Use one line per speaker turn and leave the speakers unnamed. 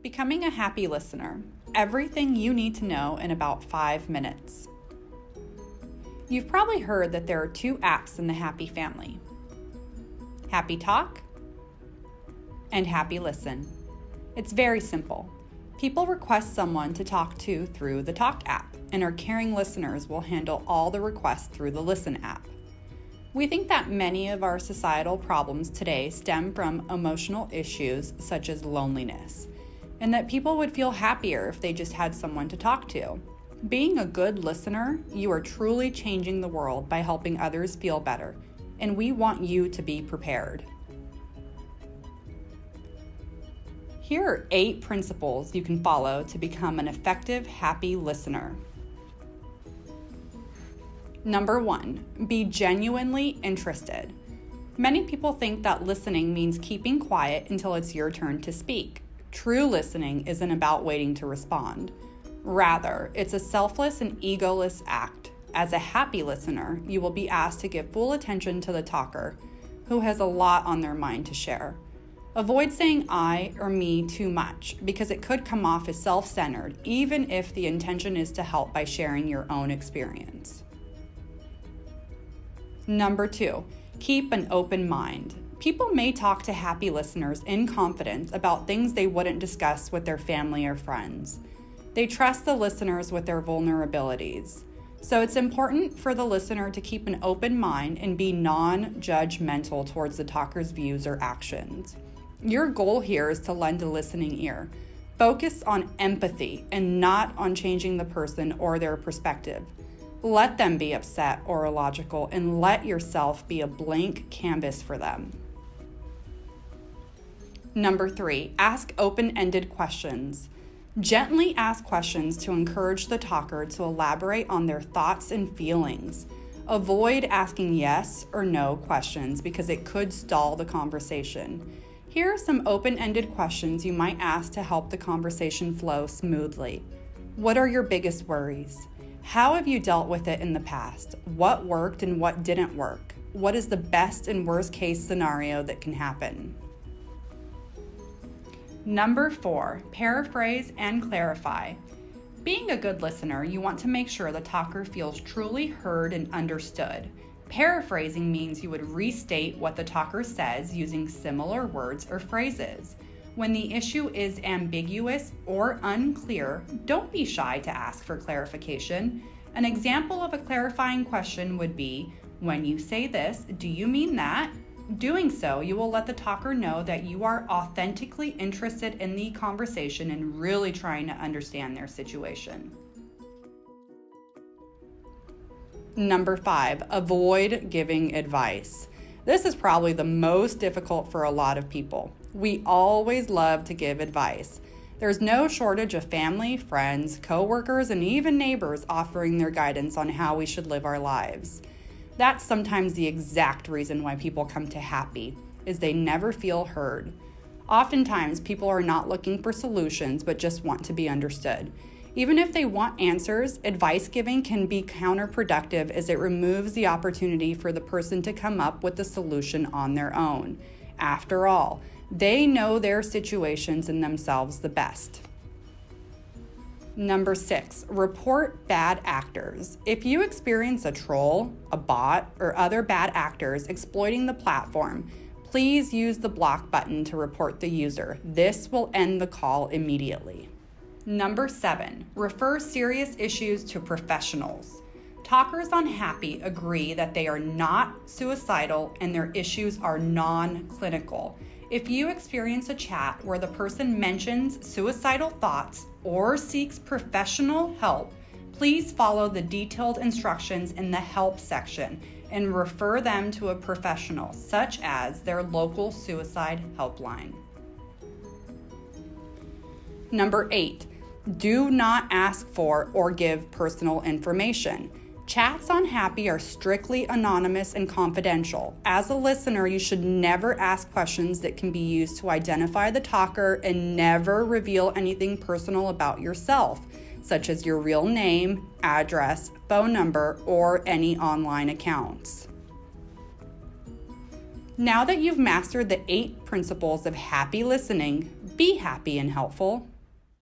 Becoming a happy listener. Everything you need to know in about 5 minutes. You've probably heard that there are 2 apps in the Hapi family: Hapi Talk and Hapi Listen. It's very simple. People request someone to talk to through the Talk app, and our caring listeners will handle all the requests through the Listen app. We think that many of our societal problems today stem from emotional issues such as loneliness, and that people would feel happier if they just had someone to talk to. Being a good listener, you are truly changing the world by helping others feel better, and we want you to be prepared. Here are 8 principles you can follow to become an effective, happy listener. Number 1, be genuinely interested. Many people think that listening means keeping quiet until it's your turn to speak. True listening isn't about waiting to respond. Rather, it's a selfless and egoless act. As a happy listener, you will be asked to give full attention to the talker, who has a lot on their mind to share. Avoid saying I or me too much, because it could come off as self-centered, even if the intention is to help by sharing your own experience. Number 2, keep an open mind. People may talk to happy listeners in confidence about things they wouldn't discuss with their family or friends. They trust the listeners with their vulnerabilities. So it's important for the listener to keep an open mind and be non-judgmental towards the talker's views or actions. Your goal here is to lend a listening ear. Focus on empathy and not on changing the person or their perspective. Let them be upset or illogical, and let yourself be a blank canvas for them. Number 3, ask open-ended questions. Gently ask questions to encourage the talker to elaborate on their thoughts and feelings. Avoid asking yes or no questions because it could stall the conversation. Here are some open-ended questions you might ask to help the conversation flow smoothly. What are your biggest worries? How have you dealt with it in the past? What worked and what didn't work? What is the best and worst case scenario that can happen? Number 4, paraphrase and clarify. Being a good listener, you want to make sure the talker feels truly heard and understood. Paraphrasing means you would restate what the talker says using similar words or phrases. When the issue is ambiguous or unclear, don't be shy to ask for clarification. An example of a clarifying question would be, when you say this, do you mean that? Doing so, you will let the talker know that you are authentically interested in the conversation and really trying to understand their situation. Number 5, avoid giving advice. This is probably the most difficult for a lot of people. We always love to give advice. There's no shortage of family, friends, coworkers, and even neighbors offering their guidance on how we should live our lives. That's sometimes the exact reason why people come to Hapi, is they never feel heard. Oftentimes, people are not looking for solutions, but just want to be understood. Even if they want answers, advice giving can be counterproductive as it removes the opportunity for the person to come up with the solution on their own. After all, they know their situations and themselves the best. Number 6, report bad actors. If you experience a troll, a bot, or other bad actors exploiting the platform, please use the block button to report the user. This will end the call immediately. Number 7, refer serious issues to professionals. Talkers on Hapi agree that they are not suicidal and their issues are non-clinical. If you experience a chat where the person mentions suicidal thoughts or seeks professional help, please follow the detailed instructions in the help section and refer them to a professional, such as their local suicide helpline. Number 8, do not ask for or give personal information. Chats on Hapi are strictly anonymous and confidential. As a listener, you should never ask questions that can be used to identify the talker and never reveal anything personal about yourself, such as your real name, address, phone number, or any online accounts. Now that you've mastered the 8 principles of happy listening, be happy and helpful.